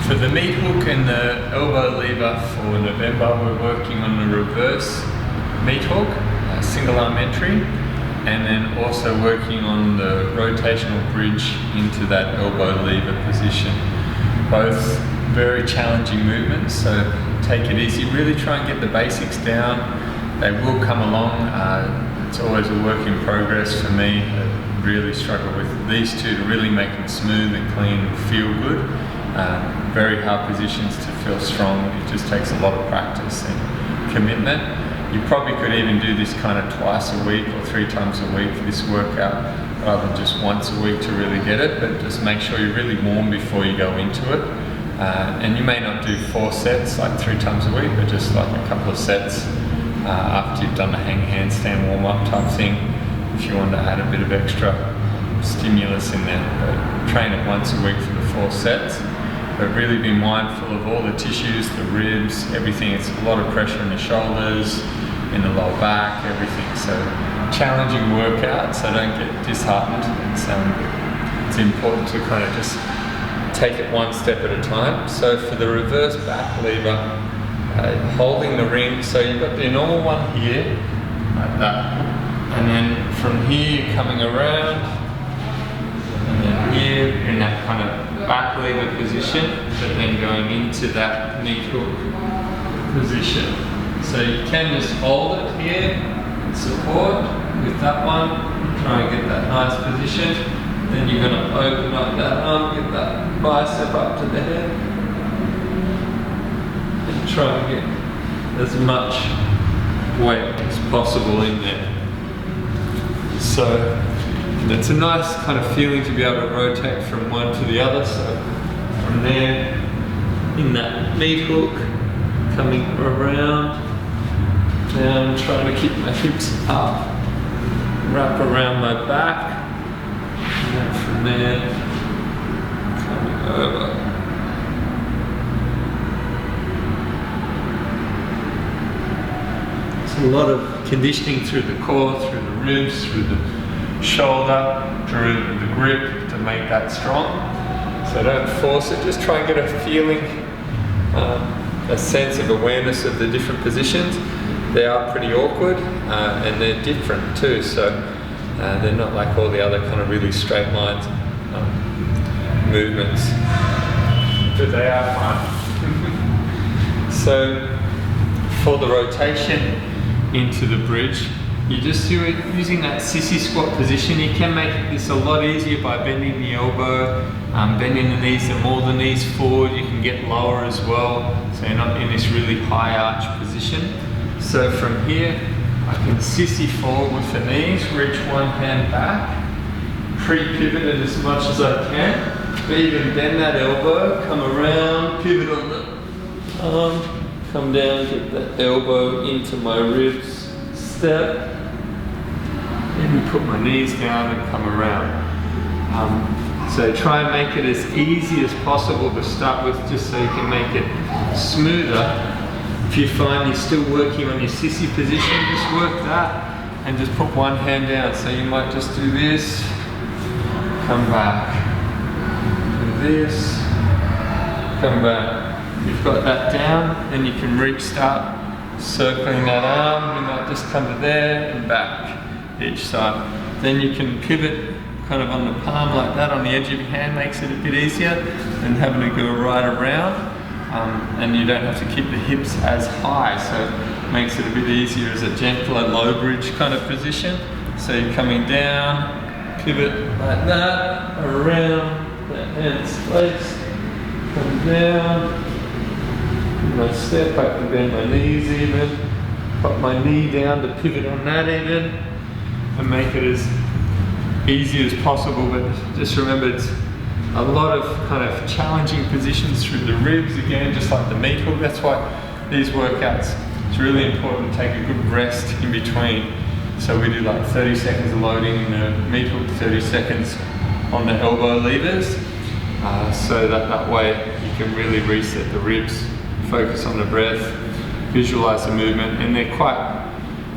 For the meat hook and the elbow lever for November, we're working on the reverse meat hook, single arm entry, and then also working on the rotational bridge into that elbow lever position. Both very challenging movements, so take it easy. Really try and get the basics down. They will come along. It's always a work in progress for me. I really struggle with these two to really make them smooth and clean and feel good. Very hard positions to feel strong. It just takes a lot of practice and commitment. You probably could even do this kind of twice a week or 3 times a week, this workout, rather than just once a week to really get it, but just make sure you're really warm before you go into it. And you may not do 4 sets, like 3 times a week, but just like a couple of sets after you've done the hang handstand warm-up type thing, if you want to add a bit of extra stimulus in there. But train it once a week for the 4 sets. But really be mindful of all the tissues, the ribs, everything. It's a lot of pressure in the shoulders, in the lower back, everything. So challenging workout, so don't get disheartened. It's important to kind of just take it one step at a time. So for the reverse back lever, holding the ring, so you've got the normal one here, like that. And then from here you're coming around, and then here in that kind of back lever position, but then going into that meat hook position. So you can just hold it here, support with that one, try and get that nice position. Then you're going to open up that arm, get that bicep up to the head, and try and get as much weight as possible in there. So it's a nice kind of feeling to be able to rotate from one to the other. So from there, in that meat hook, coming around, down, trying to keep my hips up, wrap around my back, and then from there, coming over. It's a lot of conditioning through the core, through the ribs, through the shoulder, through the grip to make that strong. So don't force it, just try and get a feeling, a sense of awareness of the different positions. They are pretty awkward and they're different too, so they're not like all the other kind of really straight lines movements, but they are fun. So for the rotation into the bridge, you just do it using that sissy squat position. You can make this a lot easier by bending the elbow, bending the knees. The more the knees forward, you can get lower as well, so you're not in this really high arch position. So from here, I can sissy forward with the knees, reach one hand back, pre-pivot it as much as I can, but even bend that elbow, come around, pivot on the arm, come down, get that elbow into my ribs, step, and put my knees down and come around. So try and make it as easy as possible to start with, just so you can make it smoother. If you find you're still working on your sissy position, just work that and just put one hand down. So you might just do this, come back, do this, come back. You've got that down, then you can restart circling that arm. You might just come to there and back each side. Then you can pivot kind of on the palm like that on the edge of your hand, makes it a bit easier than having to go right around. And you don't have to keep the hips as high, so it makes it a bit easier as a gentler low bridge kind of position. So you're coming down, pivot like that, around, that hand's placed, come down, my step, I can bend my knees even, put my knee down to pivot on that even, and make it as easy as possible. But just remember, it's a lot of kind of challenging positions through the ribs again, just like the meat hook. That's why these workouts, it's really important to take a good rest in between. So we do like 30 seconds of loading in the meat hook, 30 seconds on the elbow levers, so that way you can really reset the ribs, focus on the breath, visualize the movement, and they're quite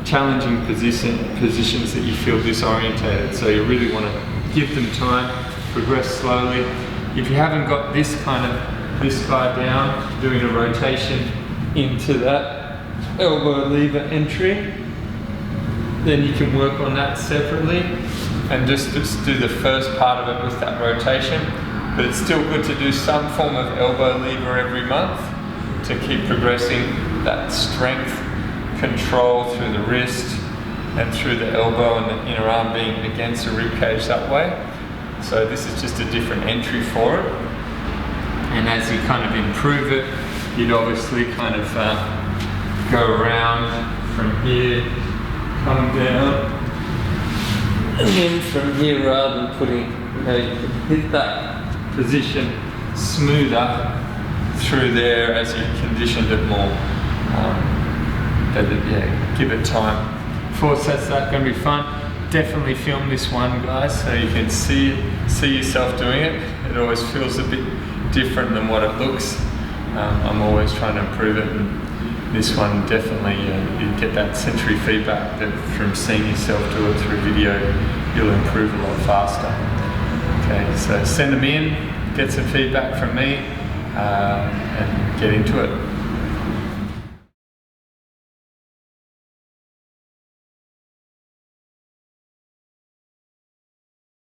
challenging positions that you feel disorientated, so you really want to give them time, progress slowly. If you haven't got this kind of this guy down, doing a rotation into that elbow lever entry. Then you can work on that separately and just do the first part of it with that rotation. But it's still good to do some form of elbow lever every month to keep progressing that strength, control through the wrist and through the elbow and the inner arm being against the rib cage that way. So this is just a different entry for it. And as you kind of improve it, you'd obviously kind of go around from here, come down, and then from here, rather than putting, you know, you can hit that position smoother through there as you've conditioned it more. But yeah, give it time. 4 sets, that's going to be fun. Definitely film this one, guys, so you can see yourself doing it. It always feels a bit different than what it looks. I'm always trying to improve it, and this one definitely you get that sensory feedback that from seeing yourself do it through video, you'll improve a lot faster. Okay, so send them in, get some feedback from me, and get into it.